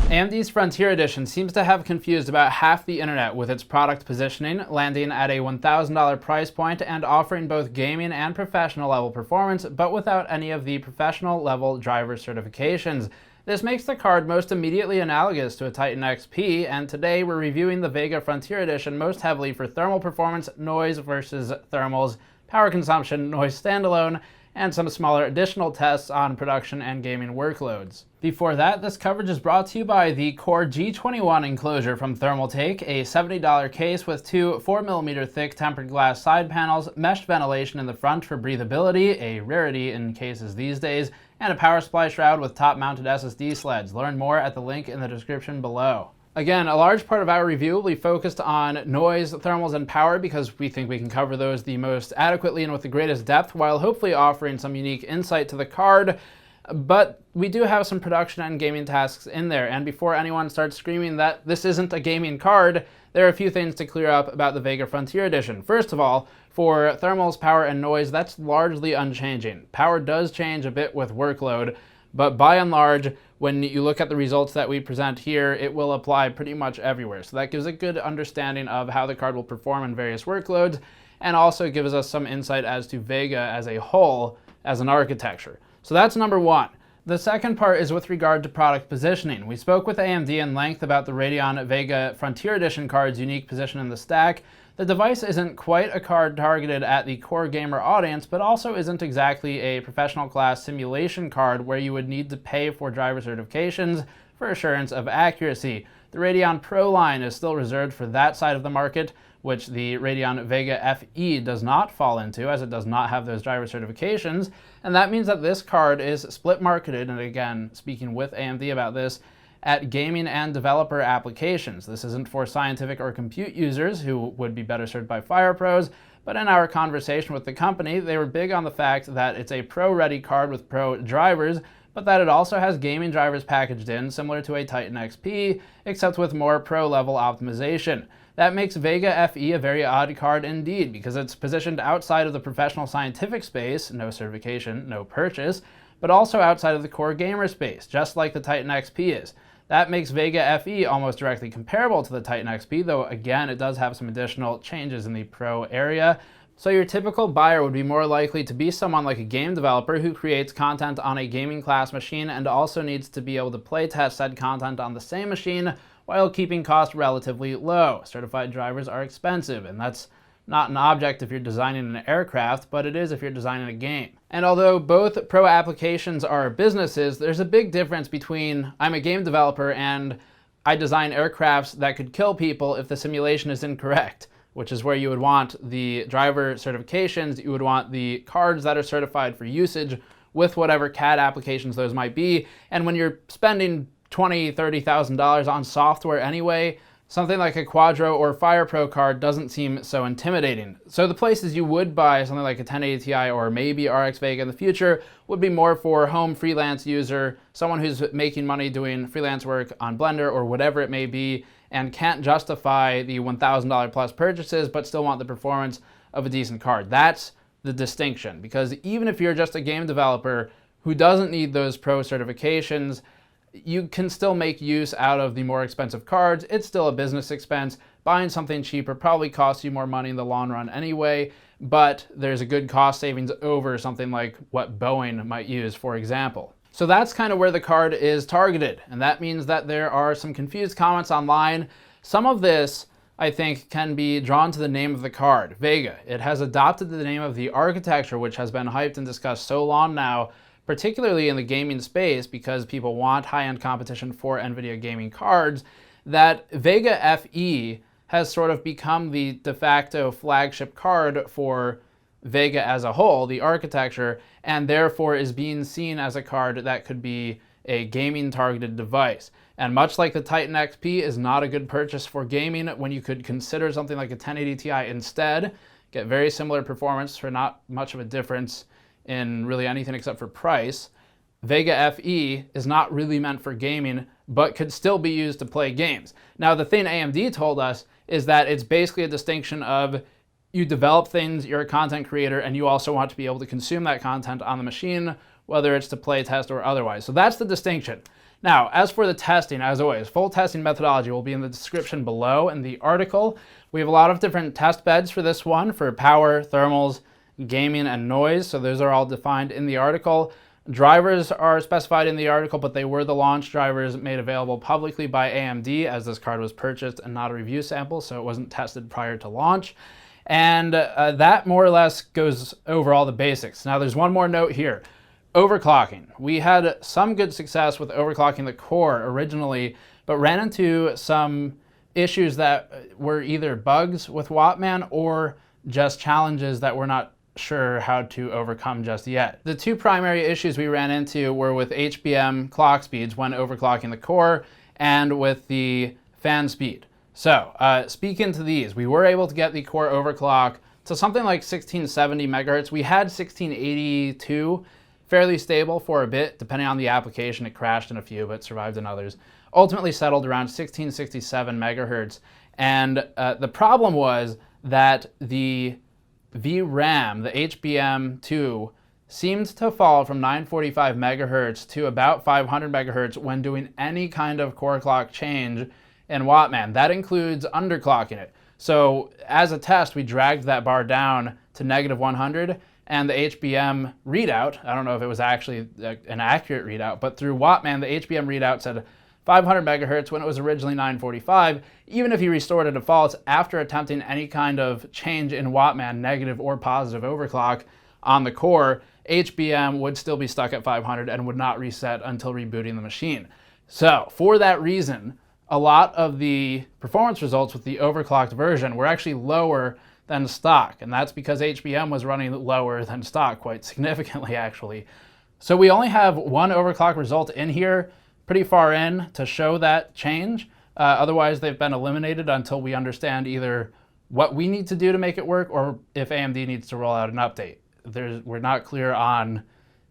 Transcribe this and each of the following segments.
AMD's Frontier Edition seems to have confused about half the internet with its product positioning, landing at a $1,000 price point and offering both gaming and professional level performance, but without any of the professional level driver certifications. This makes the card most immediately analogous to a Titan XP, and today we're reviewing the Vega Frontier Edition most heavily for thermal performance, noise versus thermals, power consumption, noise standalone, and some smaller additional tests on production and gaming workloads. Before that, this coverage is brought to you by the Core G21 enclosure from Thermaltake, a $70 case with two 4mm thick tempered glass side panels, meshed ventilation in the front for breathability, a rarity in cases these days, and a power supply shroud with top-mounted SSD sleds. Learn more at the link in the description below. Again, a large part of our review will be focused on noise, thermals, and power because we think we can cover those the most adequately and with the greatest depth while hopefully offering some unique insight to the card. But we do have some production and gaming tasks in there, and before anyone starts screaming that this isn't a gaming card, there are a few things to clear up about the Vega Frontier Edition. First of all, for thermals, power, and noise, that's largely unchanging. Power does change a bit with workload, but by and large, when you look at the results that we present here, it will apply pretty much everywhere. So that gives a good understanding of how the card will perform in various workloads, and also gives us some insight as to Vega as a whole, as an architecture. So that's number one. The second part is with regard to product positioning. We spoke with AMD in length about the Radeon Vega Frontier Edition card's unique position in the stack. The device isn't quite a card targeted at the core gamer audience, but also isn't exactly a professional class simulation card where you would need to pay for driver certifications for assurance of accuracy. The Radeon Pro line is still reserved for that side of the market, which the Radeon Vega FE does not fall into, as it does not have those driver certifications, and that means that this card is split marketed, and again, speaking with AMD about this, at gaming and developer applications. This isn't for scientific or compute users who would be better served by FirePros, but in our conversation with the company, they were big on the fact that it's a pro-ready card with pro drivers, but that it also has gaming drivers packaged in, similar to a Titan XP, except with more pro-level optimization. That makes Vega FE a very odd card indeed, because it's positioned outside of the professional scientific space, no certification, no purchase, but also outside of the core gamer space, just like the Titan XP is. That makes Vega FE almost directly comparable to the Titan XP, though again it does have some additional changes in the pro area. So your typical buyer would be more likely to be someone like a game developer who creates content on a gaming class machine and also needs to be able to playtest said content on the same machine while keeping costs relatively low. Certified drivers are expensive, and that's not an object if you're designing an aircraft, but it is if you're designing a game. And although both pro applications are businesses, there's a big difference between I'm a game developer and I design aircrafts that could kill people if the simulation is incorrect, which is where you would want the driver certifications, you would want the cards that are certified for usage with whatever CAD applications those might be. And when you're spending $20,000, $30,000 on software anyway, something like a Quadro or FirePro card doesn't seem so intimidating. So the places you would buy something like a 1080 Ti or maybe RX Vega in the future would be more for home freelance user, someone who's making money doing freelance work on Blender or whatever it may be, and can't justify the $1,000 plus purchases but still want the performance of a decent card. That's the distinction, because even if you're just a game developer who doesn't need those pro certifications, you can still make use out of the more expensive cards. It's still a business expense. Buying something cheaper probably costs you more money in the long run anyway, but there's a good cost savings over something like what Boeing might use, for example. So that's kind of where the card is targeted, and that means that there are some confused comments online. Some of this, I think, can be drawn to the name of the card, Vega. It has adopted the name of the architecture, which has been hyped and discussed so long now, particularly in the gaming space because people want high-end competition for NVIDIA gaming cards, that Vega FE has sort of become the de facto flagship card for Vega as a whole, the architecture, and therefore is being seen as a card that could be a gaming targeted device. And much like the Titan XP is not a good purchase for gaming when you could consider something like a 1080 Ti instead, get very similar performance for not much of a difference in really anything except for price, Vega FE is not really meant for gaming, but could still be used to play games. Now, the thing AMD told us is that it's basically a distinction of you develop things, you're a content creator, and you also want to be able to consume that content on the machine, whether it's to play, test, or otherwise. So that's the distinction. Now, as for the testing, as always, full testing methodology will be in the description below in the article. We have a lot of different test beds for this one, for power, thermals, gaming, and noise, so those are all defined in the article. Drivers are specified in the article, but they were the launch drivers made available publicly by AMD, as this card was purchased and not a review sample, so it wasn't tested prior to launch. And that more or less goes over all the basics. Now, there's one more note here. Overclocking. We had some good success with overclocking the core originally, but ran into some issues that were either bugs with Wattman or just challenges that we're not sure how to overcome just yet. The two primary issues we ran into were with HBM clock speeds when overclocking the core and with the fan speed. So, speaking to these, we were able to get the core overclock to something like 1670 megahertz. We had 1682, fairly stable for a bit, depending on the application. It crashed in a few, but survived in others. Ultimately settled around 1667 megahertz. And the problem was that the VRAM, the HBM2, seemed to fall from 945 megahertz to about 500 megahertz when doing any kind of core clock change in Wattman. That includes underclocking it. So as a test, we dragged that bar down to negative 100, and the HBM readout, I don't know if it was actually an accurate readout, but through Wattman, the HBM readout said 500 megahertz when it was originally 945. Even if you restored a default after attempting any kind of change in Wattman, negative or positive overclock on the core, HBM would still be stuck at 500 and would not reset until rebooting the machine. So for that reason, a lot of the performance results with the overclocked version were actually lower than stock, and that's because HBM was running lower than stock quite significantly, actually. So we only have one overclock result in here, pretty far in, to show that change. Otherwise, they've been eliminated until we understand either what we need to do to make it work or if AMD needs to roll out an update. We're not clear on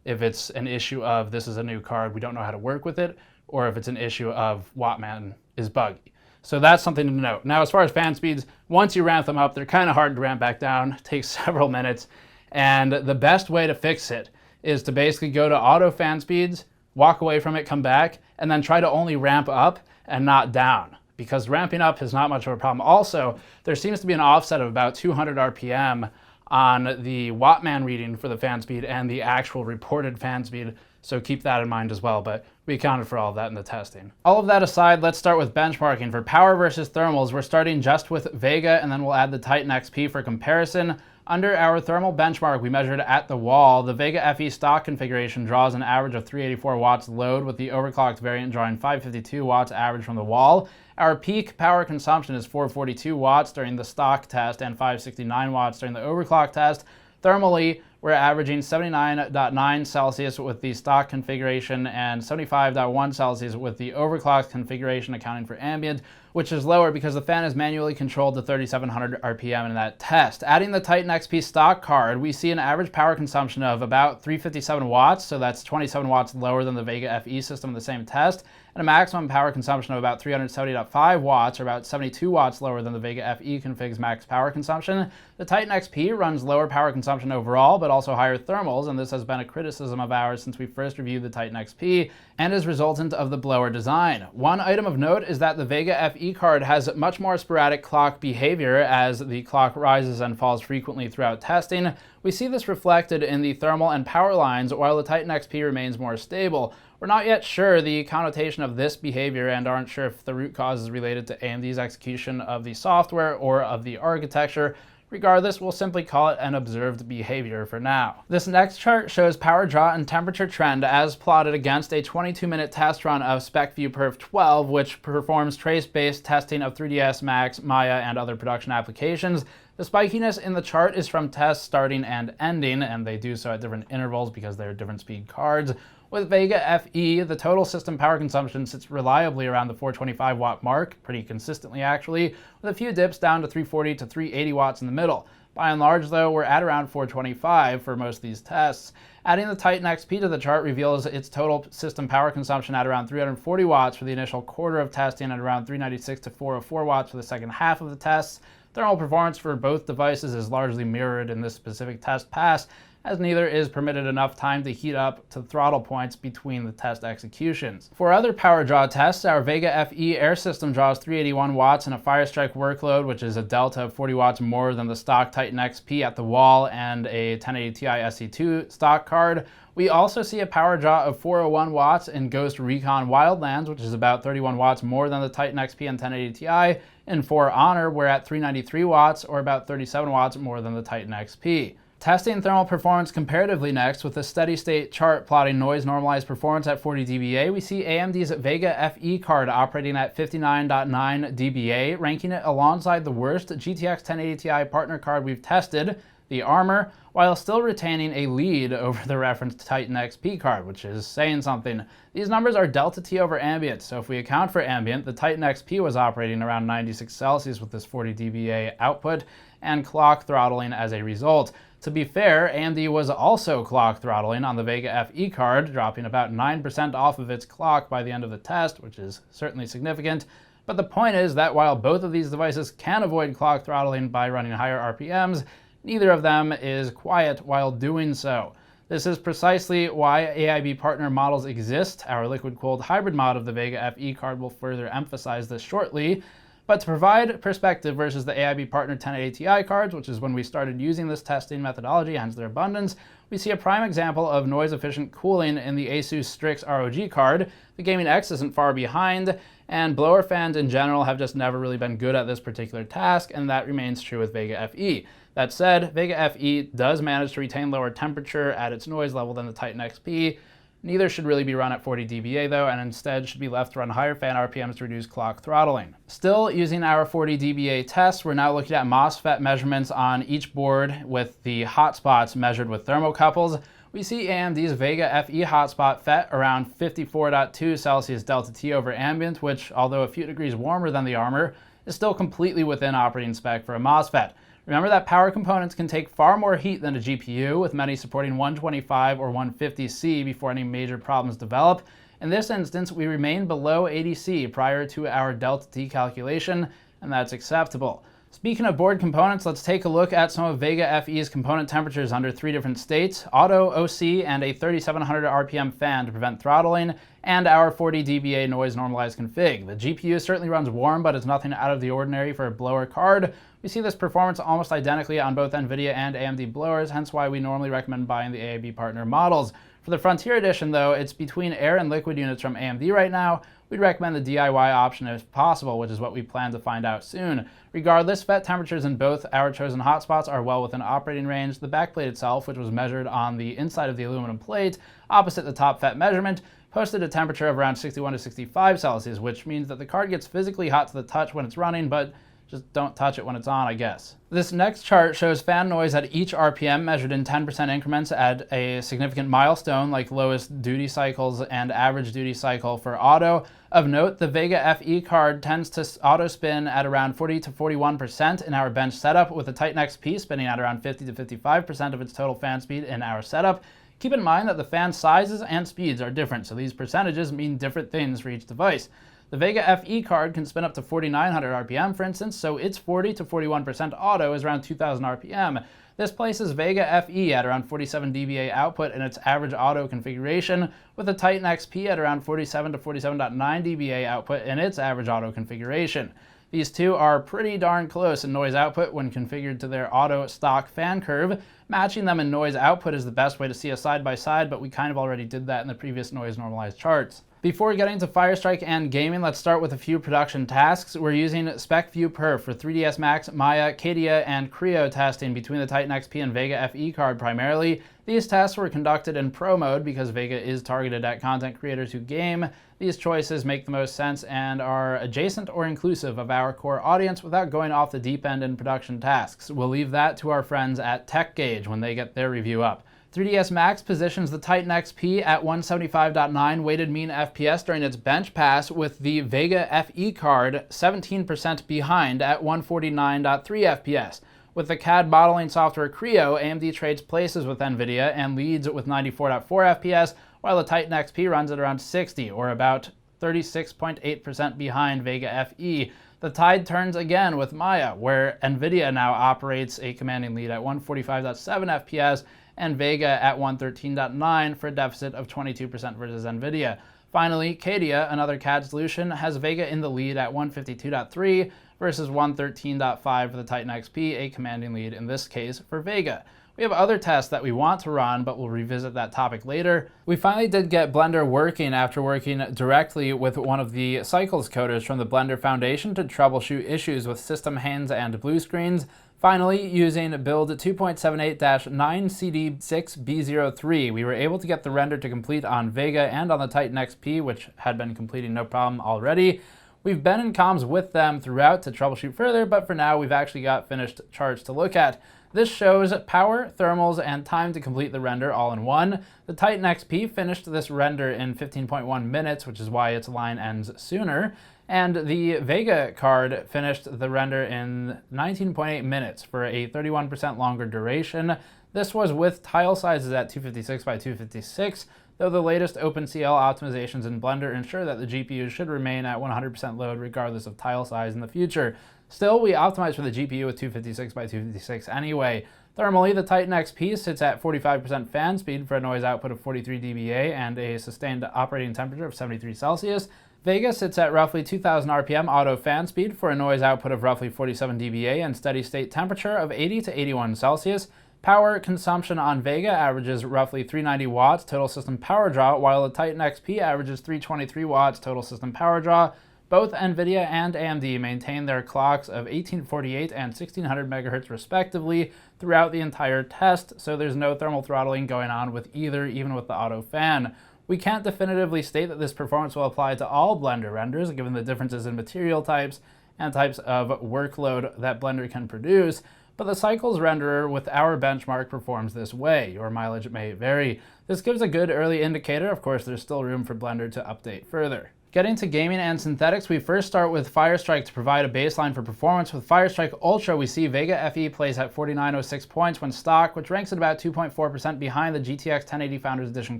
if it's an issue of this is a new card, we don't know how to work with it, or if it's an issue of Wattman is buggy. So that's something to note. Now, as far as fan speeds, once you ramp them up, they're kind of hard to ramp back down. It takes several minutes. And the best way to fix it is to basically go to auto fan speeds, walk away from it, come back, and then try to only ramp up and not down, because ramping up is not much of a problem. Also, there seems to be an offset of about 200 RPM on the Wattman reading for the fan speed and the actual reported fan speed, so keep that in mind as well, but we accounted for all of that in the testing. All of that aside, let's start with benchmarking. For power versus thermals, we're starting just with Vega, and then we'll add the Titan XP for comparison. Under our thermal benchmark, we measured at the wall. The Vega FE stock configuration draws an average of 384 watts load, with the overclocked variant drawing 552 watts average from the wall. Our peak power consumption is 442 watts during the stock test and 569 watts during the overclock test. Thermally, we're averaging 79.9 Celsius with the stock configuration and 75.1 Celsius with the overclocked configuration, accounting for ambient, which is lower because the fan is manually controlled to 3700 RPM in that test. Adding the Titan XP stock card, we see an average power consumption of about 357 watts, so that's 27 watts lower than the Vega FE system in the same test, and a maximum power consumption of about 370.5 watts, or about 72 watts lower than the Vega FE config's max power consumption. The Titan XP runs lower power consumption overall, but also higher thermals, and this has been a criticism of ours since we first reviewed the Titan XP, and is resultant of the blower design. One item of note is that the Vega FE card has much more sporadic clock behavior as the clock rises and falls frequently throughout testing. We see this reflected in the thermal and power lines, while the Titan XP remains more stable. We're not yet sure the connotation of this behavior and aren't sure if the root cause is related to AMD's execution of the software or of the architecture. Regardless, we'll simply call it an observed behavior for now. This next chart shows power draw and temperature trend as plotted against a 22-minute test run of SpecView Perf 12, which performs trace-based testing of 3ds Max, Maya, and other production applications. The spikiness in the chart is from tests starting and ending, and they do so at different intervals because they're different speed cards. With Vega FE, the total system power consumption sits reliably around the 425 watt mark, pretty consistently actually, with a few dips down to 340 to 380 watts in the middle. By and large, though, we're at around 425 for most of these tests. Adding the Titan XP to the chart reveals its total system power consumption at around 340 watts for the initial quarter of testing and around 396 to 404 watts for the second half of the tests. Thermal performance for both devices is largely mirrored in this specific test pass, as neither is permitted enough time to heat up to throttle points between the test executions. For other power draw tests, our Vega FE air system draws 381 watts in a FireStrike workload, which is a delta of 40 watts more than the stock Titan XP at the wall and a 1080 Ti SC2 stock card. We also see a power draw of 401 watts in Ghost Recon Wildlands, which is about 31 watts more than the Titan XP and 1080 Ti. In For Honor, we're at 393 watts, or about 37 watts more than the Titan XP. Testing thermal performance comparatively next, with a steady state chart plotting noise normalized performance at 40 dBA, we see AMD's Vega FE card operating at 59.9 dBA, ranking it alongside the worst GTX 1080 Ti partner card we've tested, the Armor, while still retaining a lead over the referenced Titan XP card, which is saying something. These numbers are delta T over ambient, so if we account for ambient, the Titan XP was operating around 96 Celsius with this 40 dBA output, and clock throttling as a result. To be fair, AMD was also clock throttling on the Vega FE card, dropping about 9% off of its clock by the end of the test, which is certainly significant. But the point is that while both of these devices can avoid clock throttling by running higher RPMs, neither of them is quiet while doing so. This is precisely why AIB partner models exist. Our liquid-cooled hybrid mod of the Vega FE card will further emphasize this shortly. But to provide perspective versus the AIB partner 1080 Ti cards, which is when we started using this testing methodology, hence their abundance, we see a prime example of noise-efficient cooling in the Asus Strix ROG card. The Gaming X isn't far behind, and blower fans in general have just never really been good at this particular task, and that remains true with Vega FE. That said, Vega FE does manage to retain lower temperature at its noise level than the Titan XP. Neither should really be run at 40 dBA though, and instead should be left to run higher fan RPMs to reduce clock throttling. Still using our 40 dBA test, we're now looking at MOSFET measurements on each board with the hotspots measured with thermocouples. We see AMD's Vega FE hotspot FET around 54.2 Celsius delta T over ambient, which, although a few degrees warmer than the Armor, is still completely within operating spec for a MOSFET. Remember that power components can take far more heat than a GPU, with many supporting 125 or 150C before any major problems develop. In this instance, we remain below 80C prior to our delta T calculation, and that's acceptable. Speaking of board components, let's take a look at some of Vega FE's component temperatures under 3 different states: auto, OC, and a 3700 RPM fan to prevent throttling, and our 40 dBA noise normalized config. The GPU certainly runs warm, but it's nothing out of the ordinary for a blower card. We see this performance almost identically on both NVIDIA and AMD blowers, hence why we normally recommend buying the AIB partner models. For the Frontier Edition though, it's between air and liquid units from AMD right now. We'd recommend the DIY option if possible, which is what we plan to find out soon. Regardless, FET temperatures in both our chosen hotspots are well within operating range. The backplate itself, which was measured on the inside of the aluminum plate opposite the top FET measurement, posted a temperature of around 61 to 65 Celsius, which means that the card gets physically hot to the touch when it's running, but just don't touch it when it's on, I guess. This next chart shows fan noise at each RPM measured in 10% increments at a significant milestone like lowest duty cycles and average duty cycle for auto. Of note, the Vega FE card tends to auto spin at around 40 to 41% in our bench setup, with the Titan XP spinning at around 50 to 55% of its total fan speed in our setup. Keep in mind that the fan sizes and speeds are different, so these percentages mean different things for each device. The Vega FE card can spin up to 4900 RPM, for instance, so its 40 to 41% auto is around 2000 RPM. This places Vega FE at around 47 dBA output in its average auto configuration, with the Titan XP at around 47 to 47.9 dBA output in its average auto configuration. These two are pretty darn close in noise output when configured to their auto stock fan curve. Matching them in noise output is the best way to see a side-by-side, but we kind of already did that in the previous noise normalized charts. Before getting to FireStrike and gaming, let's start with a few production tasks. We're using SpecView Perf for 3ds Max, Maya, Cadia, and Creo testing between the Titan XP and Vega FE card primarily. These tests were conducted in Pro mode because Vega is targeted at content creators who game. These choices make the most sense and are adjacent or inclusive of our core audience without going off the deep end in production tasks. We'll leave that to our friends at TechGauge when they get their review up. 3ds Max positions the Titan XP at 175.9 weighted mean FPS during its bench pass, with the Vega FE card 17% behind at 149.3 FPS. With the CAD modeling software Creo, AMD trades places with NVIDIA and leads with 94.4 FPS, while the Titan XP runs at around 60, or about 36.8% behind Vega FE. The tide turns again with Maya, where NVIDIA now operates a commanding lead at 145.7 FPS, and Vega at 113.9 for a deficit of 22% versus NVIDIA. Finally, Cadia, another CAD solution, has Vega in the lead at 152.3 versus 113.5 for the Titan XP, a commanding lead in this case for Vega. We have other tests that we want to run, but we'll revisit that topic later. We finally did get Blender working after working directly with one of the Cycles coders from the Blender Foundation to troubleshoot issues with system hands and blue screens. Finally, using build 2.78-9CD6B03, we were able to get the render to complete on Vega and on the Titan XP, which had been completing no problem already. We've been in comms with them throughout to troubleshoot further, but for now we've actually got finished charts to look at. This shows power, thermals, and time to complete the render all in one. The Titan XP finished this render in 15.1 minutes, which is why its line ends sooner. And the Vega card finished the render in 19.8 minutes for a 31% longer duration. This was with tile sizes at 256 by 256, though the latest OpenCL optimizations in Blender ensure that the GPU should remain at 100% load regardless of tile size in the future. Still, we optimized for the GPU with 256 by 256 anyway. Thermally, the Titan XP sits at 45% fan speed for a noise output of 43 dBA and a sustained operating temperature of 73 Celsius. Vega sits at roughly 2000 RPM auto fan speed for a noise output of roughly 47 dBA and steady state temperature of 80 to 81 Celsius. Power consumption on Vega averages roughly 390 watts total system power draw, while the Titan XP averages 323 watts total system power draw. Both NVIDIA and AMD maintain their clocks of 1848 and 1600 MHz respectively throughout the entire test, so there's no thermal throttling going on with either, even with the auto fan. We can't definitively state that this performance will apply to all Blender renders, given the differences in material types and types of workload that Blender can produce, but the Cycles renderer with our benchmark performs this way. Your mileage may vary. This gives a good early indicator. Of course, there's still room for Blender to update further. Getting to gaming and synthetics, we first start with FireStrike to provide a baseline for performance. With FireStrike Ultra, we see Vega FE plays at 4906 points when stock, which ranks at about 2.4% behind the GTX 1080 Founders Edition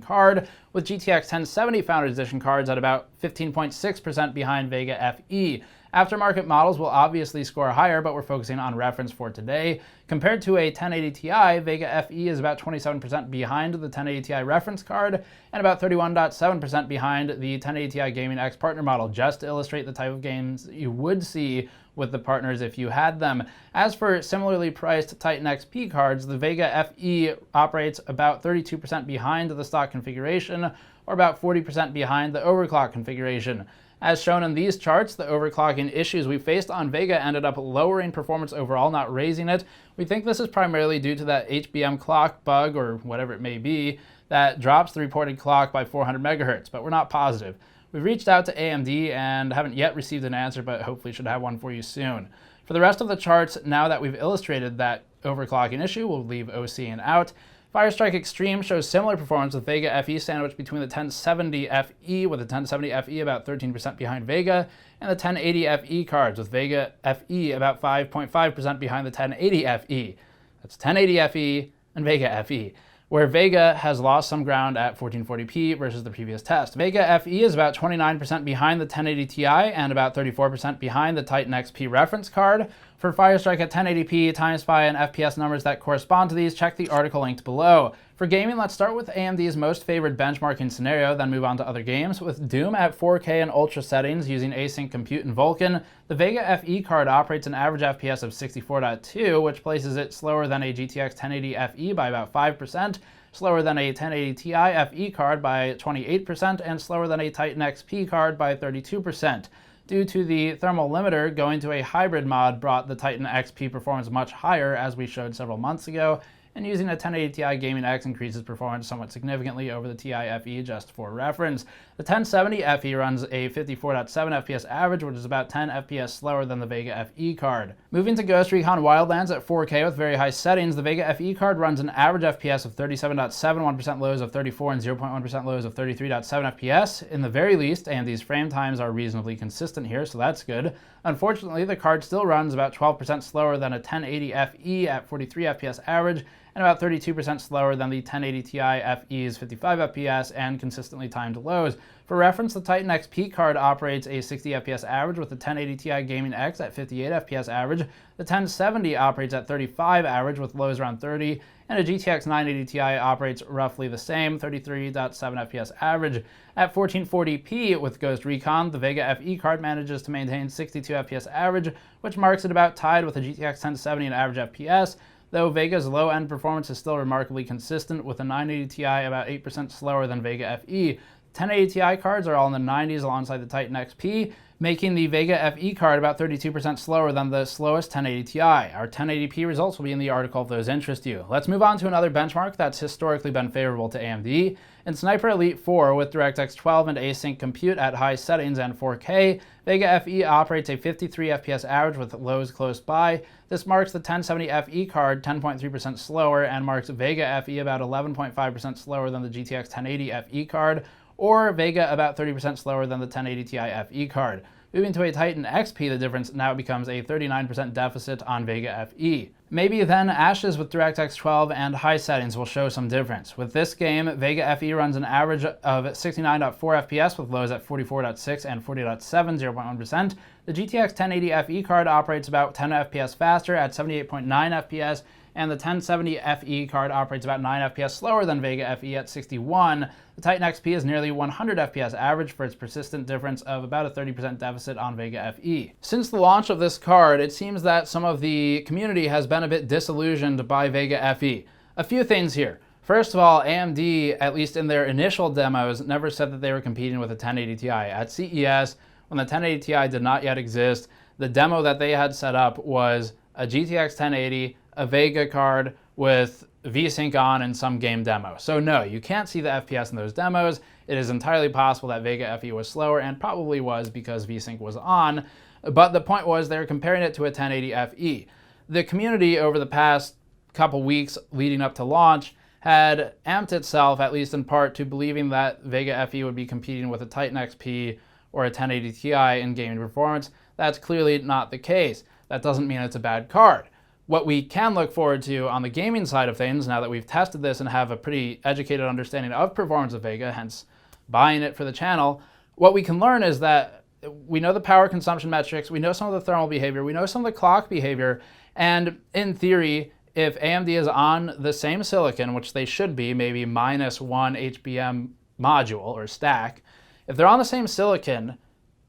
card, with GTX 1070 Founders Edition cards at about 15.6% behind Vega FE. Aftermarket models will obviously score higher, but we're focusing on reference for today. Compared to a 1080 Ti, Vega FE is about 27% behind the 1080 Ti reference card and about 31.7% behind the 1080 Ti Gaming X partner model, just to illustrate the type of games you would see with the partners if you had them. As for similarly priced Titan XP cards, the Vega FE operates about 32% behind the stock configuration, or about 40% behind the overclock configuration. As shown in these charts, the overclocking issues we faced on Vega ended up lowering performance overall, not raising it. We think this is primarily due to that HBM clock bug, or whatever it may be, that drops the reported clock by 400 MHz, but we're not positive. We've reached out to AMD and haven't yet received an answer, but hopefully should have one for you soon. For the rest of the charts, now that we've illustrated that overclocking issue, we'll leave OCing out. FireStrike Extreme shows similar performance with Vega FE sandwiched between the 1070 FE, with the 1070 FE about 13% behind Vega, and the 1080 FE cards, with Vega FE about 5.5% behind the 1080 FE. That's 1080 FE and Vega FE, where Vega has lost some ground at 1440p versus the previous test. Vega FE is about 29% behind the 1080 Ti and about 34% behind the Titan XP reference card. For FireStrike at 1080p, TimeSpy, and FPS numbers that correspond to these, check the article linked below. For gaming, let's start with AMD's most favored benchmarking scenario, then move on to other games. With Doom at 4K and Ultra settings using async compute and Vulkan, the Vega FE card operates an average FPS of 64.2, which places it slower than a GTX 1080 FE by about 5%, slower than a 1080 Ti FE card by 28%, and slower than a Titan XP card by 32%. Due to the thermal limiter, going to a hybrid mod brought the Titan XP performance much higher, as we showed several months ago, and using a 1080 Ti Gaming X increases performance somewhat significantly over the Ti FE, just for reference. The 1070 FE runs a 54.7 FPS average, which is about 10 FPS slower than the Vega FE card. Moving to Ghost Recon Wildlands at 4K with very high settings, the Vega FE card runs an average FPS of 37.7, 1% lows of 34, and 0.1% lows of 33.7 FPS. In the very least, AMD's frame times are reasonably consistent here, so that's good. Unfortunately, the card still runs about 12% slower than a 1080 FE at 43 FPS average, and about 32% slower than the 1080 Ti FE's 55 FPS and consistently timed lows. For reference, the Titan XP card operates a 60 FPS average with the 1080 Ti Gaming X at 58 FPS average. The 1070 operates at 35 average with lows around 30, and a GTX 980 Ti operates roughly the same, 33.7 FPS average. At 1440p with Ghost Recon, the Vega FE card manages to maintain 62 FPS average, which marks it about tied with the GTX 1070 in average FPS, though Vega's low-end performance is still remarkably consistent, with the 980 Ti about 8% slower than Vega FE. 1080 Ti cards are all in the 90s alongside the Titan XP, making the Vega FE card about 32% slower than the slowest 1080 Ti. Our 1080p results will be in the article if those interest you. Let's move on to another benchmark that's historically been favorable to AMD. In Sniper Elite 4 with DirectX 12 and async compute at high settings and 4K, Vega FE operates a 53 FPS average with lows close by. This marks the 1070 FE card 10.3% slower and marks Vega FE about 11.5% slower than the GTX 1080 FE card, or Vega about 30% slower than the 1080 Ti FE card. Moving to a Titan XP, the difference now becomes a 39% deficit on Vega FE. Maybe then Ashes with DirectX 12 and high settings will show some difference. With this game, Vega FE runs an average of 69.4 FPS with lows at 44.6 and 40.7, 0.1%. The GTX 1080 FE card operates about 10 FPS faster at 78.9 FPS, and the 1070 FE card operates about 9 FPS slower than Vega FE at 61. The Titan XP is nearly 100 FPS average for its persistent difference of about a 30% deficit on Vega FE. Since the launch of this card, it seems that some of the community has been a bit disillusioned by Vega FE. A few things here. First of all, AMD, at least in their initial demos, never said that they were competing with a 1080 Ti. At CES, when the 1080 Ti did not yet exist, the demo that they had set up was a GTX 1080, a Vega card with VSync on and some game demo. So no, you can't see the FPS in those demos. It is entirely possible that Vega FE was slower, and probably was because VSync was on, but the point was they were comparing it to a 1080 FE. The community over the past couple weeks leading up to launch had amped itself, at least in part, to believing that Vega FE would be competing with a Titan XP or a 1080 Ti in gaming performance. That's clearly not the case. That doesn't mean it's a bad card. What we can look forward to on the gaming side of things, now that we've tested this and have a pretty educated understanding of performance of Vega, hence buying it for the channel, what we can learn is that we know the power consumption metrics, we know some of the thermal behavior, we know some of the clock behavior, and in theory, if AMD is on the same silicon, which they should be, maybe -1 HBM module or stack, if they're on the same silicon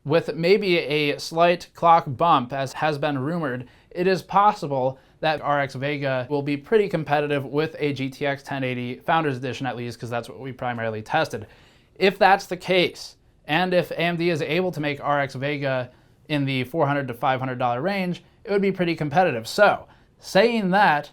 with maybe a slight clock bump, as has been rumored, it is possible that RX Vega will be pretty competitive with a GTX 1080 Founders Edition, at least, because that's what we primarily tested. If that's the case, and if AMD is able to make RX Vega in the $400 to $500 range, it would be pretty competitive. So, saying that,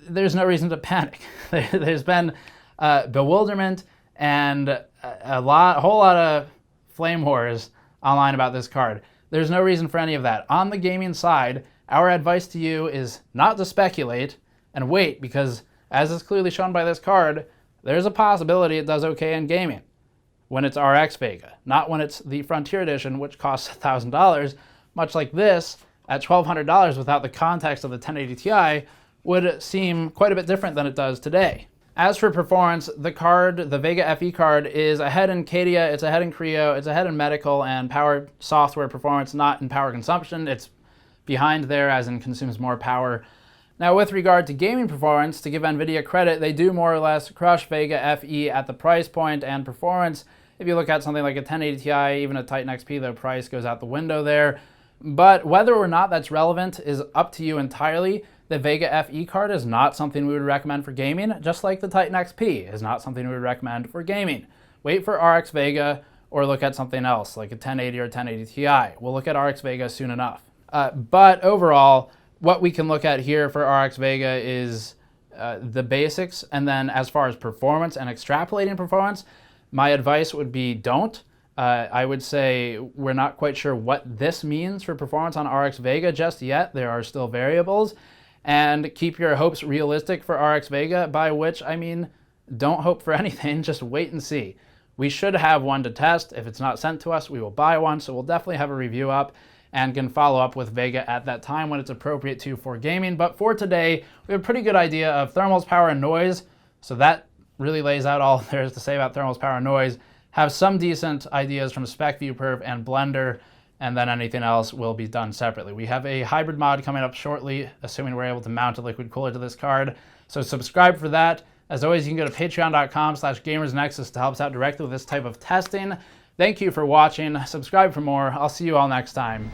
there's no reason to panic. There's been bewilderment and a whole lot of flame wars online about this card. There's no reason for any of that. On the gaming side, our advice to you is not to speculate and wait, because as is clearly shown by this card, there's a possibility it does okay in gaming when it's RX Vega, not when it's the Frontier Edition, which costs $1,000, much like this at $1,200 without the context of the 1080 Ti would seem quite a bit different than it does today. As for performance, the Vega FE card is ahead in CATIA, it's ahead in Creo, it's ahead in medical and power software performance, not in power consumption. It's behind there, as in consumes more power. Now, with regard to gaming performance, to give NVIDIA credit, they do more or less crush Vega FE at the price point and performance. If you look at something like a 1080 Ti, even a Titan XP, the price goes out the window there. But whether or not that's relevant is up to you entirely. The Vega FE card is not something we would recommend for gaming, just like the Titan XP is not something we would recommend for gaming. Wait for RX Vega or look at something else, like a 1080 or 1080 Ti. We'll look at RX Vega soon enough. But overall, what we can look at here for RX Vega is the basics, and then as far as performance and extrapolating performance, my advice would be don't. I would say we're not quite sure what this means for performance on RX Vega just yet. There are still variables. And keep your hopes realistic for RX Vega, by which I mean don't hope for anything, just wait and see. We should have one to test. If it's not sent to us, we will buy one, so we'll definitely have a review up. and can follow up with Vega at that time when it's appropriate to for gaming. But for today, we have a pretty good idea of thermals, power, and noise. So that really lays out all there is to say about thermals, power, and noise. Have some decent ideas from Spec, ViewPerf, and Blender, and then anything else will be done separately. We have a hybrid mod coming up shortly, assuming we're able to mount a liquid cooler to this card. So subscribe for that. As always, you can go to patreon.com/gamersnexus to help us out directly with this type of testing. Thank you for watching. Subscribe for more. I'll see you all next time.